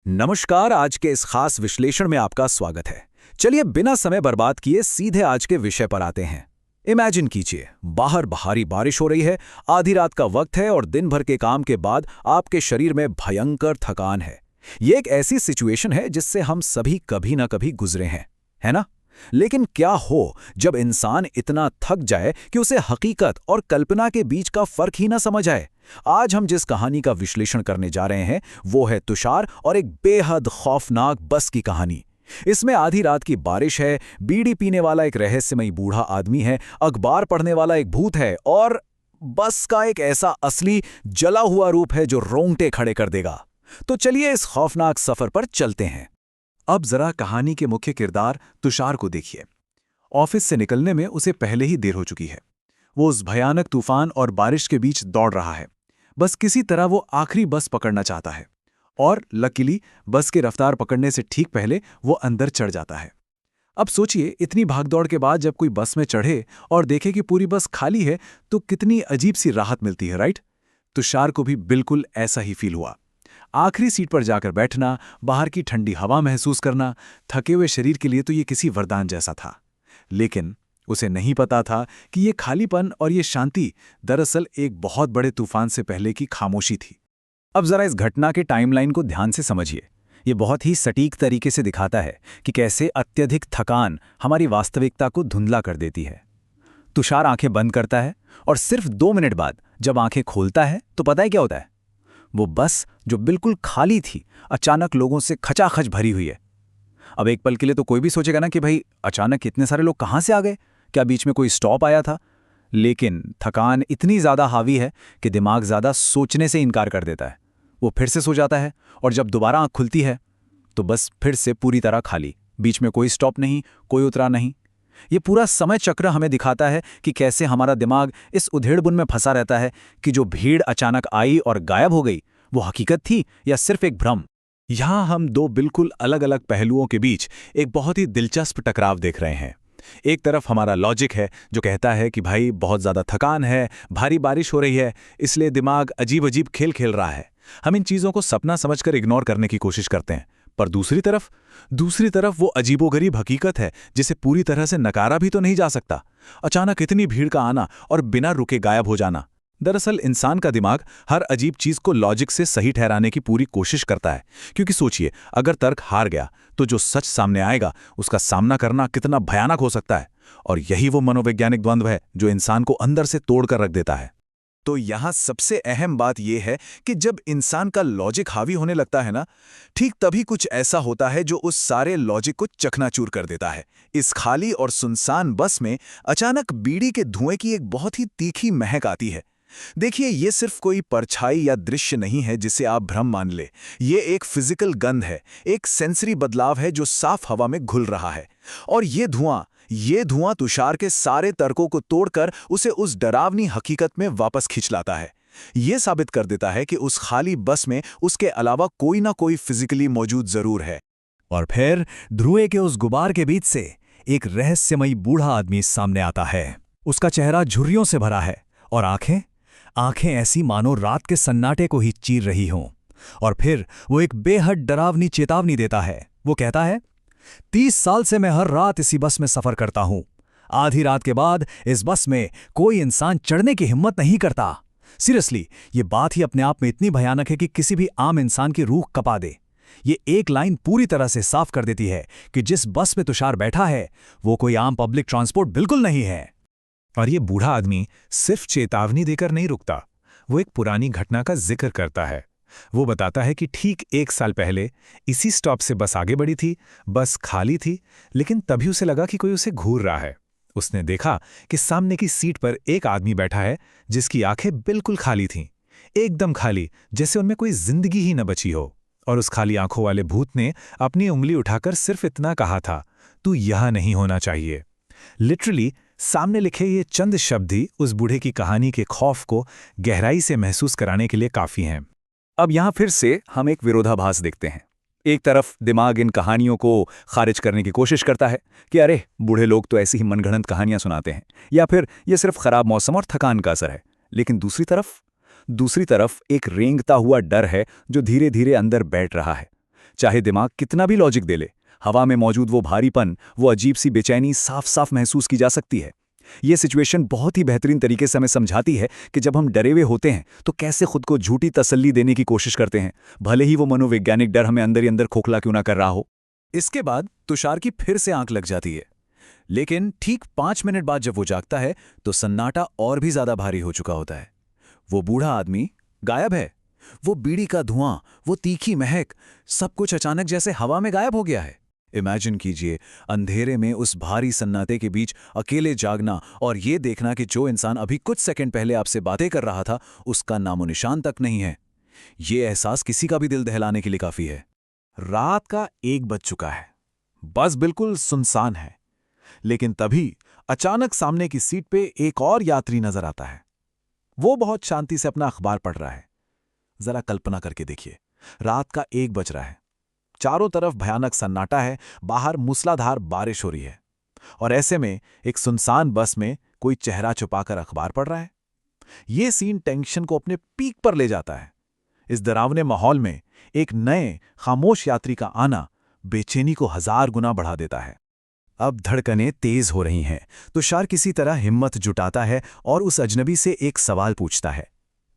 नमस्कार। आज के इस खास विश्लेषण में आपका स्वागत है। चलिए बिना समय बर्बाद किए सीधे आज के विषय पर आते हैं। इमेजिन कीजिए, बाहर भारी बारिश हो रही है, आधी रात का वक्त है और दिन भर के काम के बाद आपके शरीर में भयंकर थकान है। ये एक ऐसी सिचुएशन है जिससे हम सभी कभी ना कभी गुजरे हैं, है ना? लेकिन क्या हो जब इंसान इतना थक जाए कि उसे हकीकत और कल्पना के बीच का फर्क ही ना समझ आए। आज हम जिस कहानी का विश्लेषण करने जा रहे हैं वो है तुषार और एक बेहद खौफनाक बस की कहानी। इसमें आधी रात की बारिश है, बीड़ी पीने वाला एक रहस्यमयी बूढ़ा आदमी है, अखबार पढ़ने वाला एक भूत है और बस का एक ऐसा असली जला हुआ रूप है जो रोंगटे खड़े कर देगा। तो चलिए इस खौफनाक सफर पर चलते हैं। अब जरा कहानी के मुख्य किरदार तुषार को देखिए। ऑफिस से निकलने में उसे पहले ही देर हो चुकी है। वो उस भयानक तूफान और बारिश के बीच दौड़ रहा है। बस किसी तरह वो आखिरी बस पकड़ना चाहता है और लकीली बस के रफ्तार पकड़ने से ठीक पहले वो अंदर चढ़ जाता है। अब सोचिए, इतनी भागदौड़ के बाद जब कोई बस में चढ़े और देखे कि पूरी बस खाली है तो कितनी अजीब सी राहत मिलती है, राइट? तुषार को भी बिल्कुल ऐसा ही फील हुआ। आखिरी सीट पर जाकर बैठना, बाहर की ठंडी हवा महसूस करना, थके हुए शरीर के लिए तो ये किसी वरदान जैसा था। लेकिन उसे नहीं पता था कि ये खालीपन और ये शांति दरअसल एक बहुत बड़े तूफान से पहले की खामोशी थी। अब जरा इस घटना के टाइमलाइन को ध्यान से समझिए। ये बहुत ही सटीक तरीके से दिखाता है कि कैसे अत्यधिक थकान हमारी वास्तविकता को धुंधला कर देती है। तुषार आंखें बंद करता है और सिर्फ 2 मिनट बाद जब आंखें खोलता है तो पता है क्या होता है? वो बस जो बिल्कुल खाली थी अचानक लोगों से खचाखच भरी हुई है। अब एक पल के लिए तो कोई भी सोचेगा ना कि भाई अचानक इतने सारे लोग कहाँ से आ गए, क्या बीच में कोई स्टॉप आया था? लेकिन थकान इतनी ज़्यादा हावी है कि दिमाग ज़्यादा सोचने से इनकार कर देता है। वो फिर से सो जाता है और जब दोबारा आँख खुलती है तो बस फिर से पूरी तरह खाली, बीच में कोई स्टॉप नहीं, कोई उतरा नहीं। ये पूरा समय चक्र हमें दिखाता है कि कैसे हमारा दिमाग इस उधेड़बुन में फंसा रहता है कि जो भीड़ अचानक आई और गायब हो गई वो हकीकत थी या सिर्फ एक भ्रम। यहाँ हम 2 बिल्कुल अलग अलग पहलुओं के बीच एक बहुत ही दिलचस्प टकराव देख रहे हैं। एक तरफ हमारा लॉजिक है जो कहता है कि भाई बहुत ज़्यादा थकान है, भारी बारिश हो रही है, इसलिए दिमाग अजीब अजीब खेल खेल रहा है। हम इन चीज़ों को सपना समझकर इग्नोर करने की कोशिश करते हैं। पर दूसरी तरफ वो अजीबोगरीब हकीकत है जिसे पूरी तरह से नकारा भी तो नहीं जा सकता। अचानक इतनी भीड़ का आना और बिना रुके गायब हो जाना। दरअसल इंसान का दिमाग हर अजीब चीज को लॉजिक से सही ठहराने की पूरी कोशिश करता है, क्योंकि सोचिए, अगर तर्क हार गया तो जो सच सामने आएगा उसका सामना करना कितना भयानक हो सकता है। और यही वो मनोवैज्ञानिक द्वंद्व है जो इंसान को अंदर से तोड़कर रख देता है। तो यहाँ सबसे अहम बात यह है कि जब इंसान का लॉजिक हावी होने लगता है ना, ठीक तभी कुछ ऐसा होता है जो उस सारे लॉजिक को चकनाचूर कर देता है। इस खाली और सुनसान बस में अचानक बीड़ी के धुएं की एक बहुत ही तीखी महक आती है। देखिए, ये सिर्फ कोई परछाई या दृश्य नहीं है जिसे आप भ्रम मान ले। ये एक फिजिकल गंध है, एक सेंसरी बदलाव है जो साफ हवा में घुल रहा है। और ये धुआं तुषार के सारे तर्कों को तोड़कर उसे उस डरावनी हकीकत में वापस खींच लाता है। ये साबित कर देता है कि उस खाली बस में उसके अलावा कोई ना कोई फिजिकली मौजूद जरूर है। और फिर धुएं के उस गुबार के बीच से एक रहस्यमयी बूढ़ा आदमी सामने आता है। उसका चेहरा झुर्रियों से भरा है और आंखें ऐसी मानो रात के सन्नाटे को ही चीर रही हों। और फिर वो एक बेहद डरावनी चेतावनी देता है। वो कहता है, 30 साल से मैं हर रात इसी बस में सफर करता हूं। आधी रात के बाद इस बस में कोई इंसान चढ़ने की हिम्मत नहीं करता। सीरियसली, ये बात ही अपने आप में इतनी भयानक है कि किसी भी आम इंसान की रूह कपा दे। ये एक लाइन पूरी तरह से साफ कर देती है कि जिस बस में तुषार बैठा है वो कोई आम पब्लिक ट्रांसपोर्ट बिल्कुल नहीं है। और ये बूढ़ा आदमी सिर्फ चेतावनी देकर नहीं रुकता, वो एक पुरानी घटना का जिक्र करता है। वो बताता है कि ठीक 1 साल पहले इसी स्टॉप से बस आगे बढ़ी थी, बस खाली थी, लेकिन तभी उसे लगा कि कोई उसे घूर रहा है। उसने देखा कि सामने की सीट पर एक आदमी बैठा है जिसकी आंखें बिल्कुल खाली थीं, एकदम खाली, जैसे उनमें कोई जिंदगी ही न बची हो। और उस खाली आंखों वाले भूत ने अपनी उंगली उठाकर सिर्फ इतना कहा था, तू यहां नहीं होना चाहिए। लिटरली सामने लिखे ये चंद शब्द ही उस बूढ़े की कहानी के खौफ को गहराई से महसूस कराने के लिए काफी हैं। अब यहाँ फिर से हम एक विरोधाभास देखते हैं। एक तरफ दिमाग इन कहानियों को खारिज करने की कोशिश करता है कि अरे बूढ़े लोग तो ऐसी ही मनगढ़ंत कहानियां सुनाते हैं, या फिर ये सिर्फ खराब मौसम और थकान का असर है। लेकिन दूसरी तरफ एक रेंगता हुआ डर है जो धीरे धीरे अंदर बैठ रहा है। चाहे दिमाग कितना भी लॉजिक दे ले, हवा में मौजूद वो भारीपन, वो अजीब सी बेचैनी साफ साफ महसूस की जा सकती है। ये सिचुएशन बहुत ही बेहतरीन तरीके से हमें समझाती है कि जब हम डरे हुए होते हैं तो कैसे खुद को झूठी तसल्ली देने की कोशिश करते हैं, भले ही वो मनोवैज्ञानिक डर हमें अंदर ही अंदर खोखला क्यों ना कर रहा हो। इसके बाद तुषार की फिर से आंख लग जाती है, लेकिन ठीक 5 मिनट बाद जब वो जागता है तो सन्नाटा और भी ज्यादा भारी हो चुका होता है। वो बूढ़ा आदमी गायब है। वो बीड़ी का धुआं, वो तीखी महक, सब कुछ अचानक जैसे हवा में गायब हो गया है। इमेजिन कीजिए, अंधेरे में उस भारी सन्नाटे के बीच अकेले जागना और ये देखना कि जो इंसान अभी कुछ सेकंड पहले आपसे बातें कर रहा था उसका नामो निशान तक नहीं है। ये एहसास किसी का भी दिल दहलाने के लिए काफी है। रात का 1 बज चुका है। बस बिल्कुल सुनसान है। लेकिन तभी अचानक सामने की सीट पे एक और यात्री नजर आता है। वो बहुत शांति से अपना अखबार पढ़ रहा है। जरा कल्पना करके देखिए, रात का 1 बज रहा है, चारों तरफ भयानक सन्नाटा है, बाहर मूसलाधार बारिश हो रही है, और ऐसे में एक सुनसान बस में कोई चेहरा छुपाकर अखबार पढ़ रहा है। ये सीन टेंशन को अपने पीक पर ले जाता है। इस डरावने माहौल में एक नए खामोश यात्री का आना बेचैनी को 1000 गुना बढ़ा देता है। अब धड़कनें तेज हो रही हैं। तुषार किसी तरह हिम्मत जुटाता है और उस अजनबी से एक सवाल पूछता है।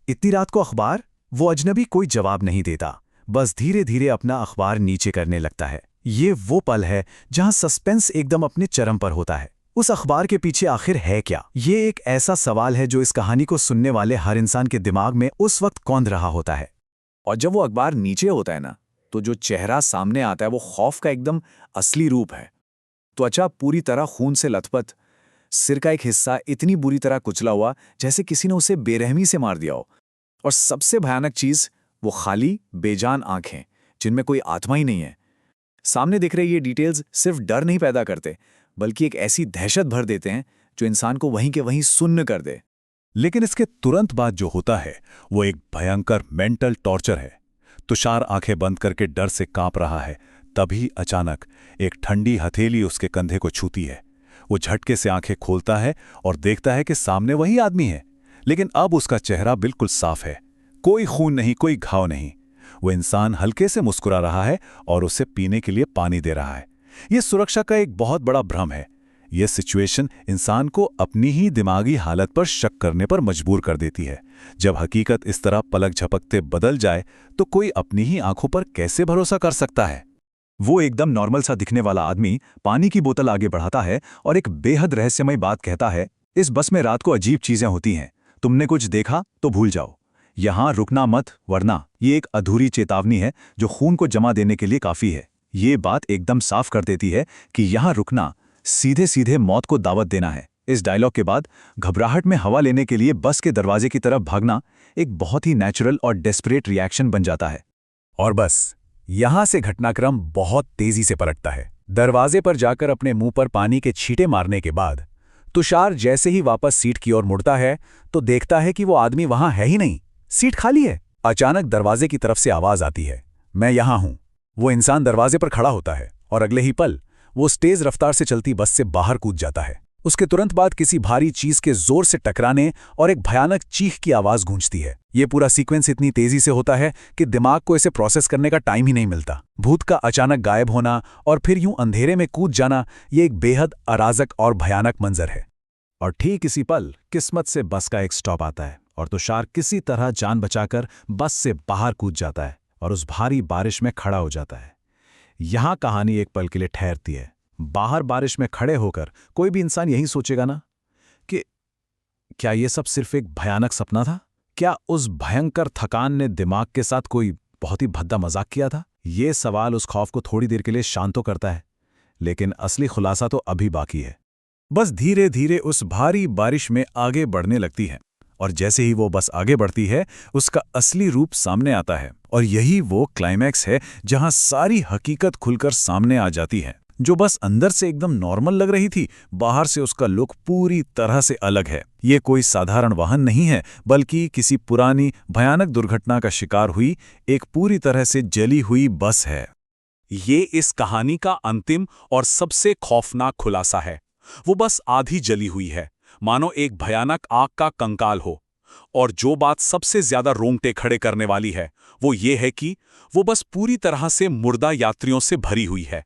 इतनी रात को अखबार? वो अजनबी कोई जवाब नहीं देता, बस धीरे धीरे अपना अखबार नीचे करने लगता है। ये वो पल है जहां सस्पेंस एकदम अपने चरम पर होता है। उस अखबार के पीछे आखिर है क्या? ये एक ऐसा सवाल है जो इस कहानी को सुनने वाले हर इंसान के दिमाग में उस वक्त कौंध रहा होता है। और जब वो अखबार नीचे होता है ना, तो जो चेहरा सामने आता है वो खौफ का एकदम असली रूप है। त्वचा पूरी तरह खून से लथपथ, सिर का एक हिस्सा इतनी बुरी तरह कुचला हुआ जैसे किसी ने उसे बेरहमी से मार दिया हो, और सबसे भयानक चीज वो खाली बेजान आंखें जिनमें कोई आत्मा ही नहीं है। सामने दिख रहे ये डिटेल्स सिर्फ डर नहीं पैदा करते, बल्कि एक ऐसी दहशत भर देते हैं जो इंसान को वहीं के वहीं सुन्न कर दे। लेकिन इसके तुरंत बाद जो होता है वो एक भयंकर मेंटल टॉर्चर है। तुषार आंखें बंद करके डर से कांप रहा है, तभी अचानक एक ठंडी हथेली उसके कंधे को छूती है। वो झटके से आंखें खोलता है और देखता है कि सामने वही आदमी है, लेकिन अब उसका चेहरा बिल्कुल साफ है। कोई खून नहीं, कोई घाव नहीं। वो इंसान हल्के से मुस्कुरा रहा है और उसे पीने के लिए पानी दे रहा है। यह सुरक्षा का एक बहुत बड़ा भ्रम है। यह सिचुएशन इंसान को अपनी ही दिमागी हालत पर शक करने पर मजबूर कर देती है। जब हकीकत इस तरह पलक झपकते बदल जाए तो कोई अपनी ही आंखों पर कैसे भरोसा कर सकता है? वो एकदम नॉर्मल सा दिखने वाला आदमी पानी की बोतल आगे बढ़ाता है और एक बेहद रहस्यमय बात कहता है। इस बस में रात को अजीब चीजें होती हैं। तुमने कुछ देखा तो भूल जाओ, यहां रुकना मत, वरना ये एक अधूरी चेतावनी है जो खून को जमा देने के लिए काफी है। ये बात एकदम साफ कर देती है कि यहां रुकना सीधे सीधे मौत को दावत देना है। इस डायलॉग के बाद घबराहट में हवा लेने के लिए बस के दरवाजे की तरफ भागना एक बहुत ही नेचुरल और डेस्परेट रिएक्शन बन जाता है। और बस यहां से घटनाक्रम बहुत तेजी से पलटता है। दरवाजे पर जाकर अपने मुंह पर पानी के छींटे मारने के बाद तुषार जैसे ही वापस सीट की ओर मुड़ता है तो देखता है कि वो आदमी वहां है ही नहीं, सीट खाली है। अचानक दरवाजे की तरफ से आवाज आती है, मैं यहां हूं। वो इंसान दरवाजे पर खड़ा होता है और अगले ही पल वो तेज रफ्तार से चलती बस से बाहर कूद जाता है। उसके तुरंत बाद किसी भारी चीज के जोर से टकराने और एक भयानक चीख की आवाज गूंजती है। ये पूरा सीक्वेंस इतनी तेजी से होता है कि दिमाग को इसे प्रोसेस करने का टाइम ही नहीं मिलता। भूत का अचानक गायब होना और फिर यूं अंधेरे में कूद जाना, ये एक बेहद अराजक और भयानक मंजर है। और ठीक इसी पल किस्मत से बस का एक स्टॉप आता है और तुषार किसी तरह जान बचाकर बस से बाहर कूद जाता है और उस भारी बारिश में खड़ा हो जाता है। यहां कहानी एक पल के लिए ठहरती है। बाहर बारिश में खड़े होकर कोई भी इंसान यही सोचेगा ना कि क्या यह सब सिर्फ एक भयानक सपना था? क्या उस भयंकर थकान ने दिमाग के साथ कोई बहुत ही भद्दा मजाक किया था? ये सवाल उस खौफ को थोड़ी देर के लिए शांत तो करता है, लेकिन असली खुलासा तो अभी बाकी है। बस धीरे धीरे उस भारी बारिश में आगे बढ़ने लगती है और जैसे ही वो बस आगे बढ़ती है उसका असली रूप सामने आता है। और यही वो क्लाइमैक्स है जहां सारी हकीकत खुलकर सामने आ जाती है। जो बस अंदर से एकदम नॉर्मल लग रही थी, बाहर से उसका लुक पूरी तरह से अलग है। ये कोई साधारण वाहन नहीं है, बल्कि किसी पुरानी भयानक दुर्घटना का शिकार हुई एक पूरी तरह से जली हुई बस है। ये इस कहानी का अंतिम और सबसे खौफनाक खुलासा है। वो बस आधी जली हुई है, मानो एक भयानक आग का कंकाल हो। और जो बात सबसे ज्यादा रोंगटे खड़े करने वाली है वो ये है कि वो बस पूरी तरह से मुर्दा यात्रियों से भरी हुई है।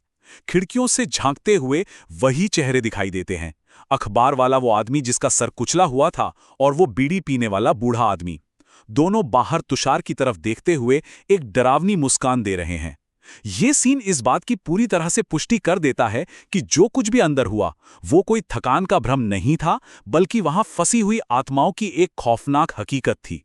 खिड़कियों से झांकते हुए वही चेहरे दिखाई देते हैं, अखबार वाला वो आदमी जिसका सर कुचला हुआ था और वो बीड़ी पीने वाला बूढ़ा आदमी। दोनों बाहर तुषार की तरफ देखते हुए एक डरावनी मुस्कान दे रहे हैं। ये सीन इस बात की पूरी तरह से पुष्टि कर देता है कि जो कुछ भी अंदर हुआ वो कोई थकान का भ्रम नहीं था, बल्कि वहां फंसी हुई आत्माओं की एक खौफनाक हकीकत थी।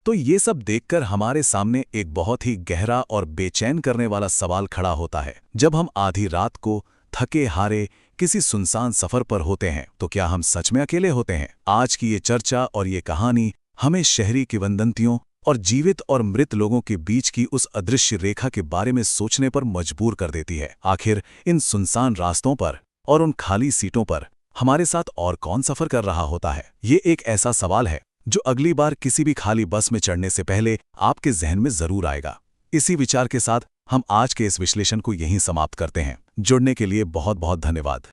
तो ये सब देखकर हमारे सामने एक बहुत ही गहरा और बेचैन करने वाला सवाल खड़ा होता है। जब हम आधी रात को थके हारे किसी सुनसान सफर पर होते हैं तो क्या हम सच में अकेले होते हैं? आज की ये चर्चा और ये कहानी हमें शहरी किंवदंतियों और जीवित और मृत लोगों के बीच की उस अदृश्य रेखा के बारे में सोचने पर मजबूर कर देती है। आखिर इन सुनसान रास्तों पर और उन खाली सीटों पर हमारे साथ और कौन सफर कर रहा होता है? ये एक ऐसा सवाल है जो अगली बार किसी भी खाली बस में चढ़ने से पहले आपके जहन में जरूर आएगा। इसी विचार के साथ हम आज के इस विश्लेषण को यहीं समाप्त करते हैं। जुड़ने के लिए बहुत बहुत धन्यवाद।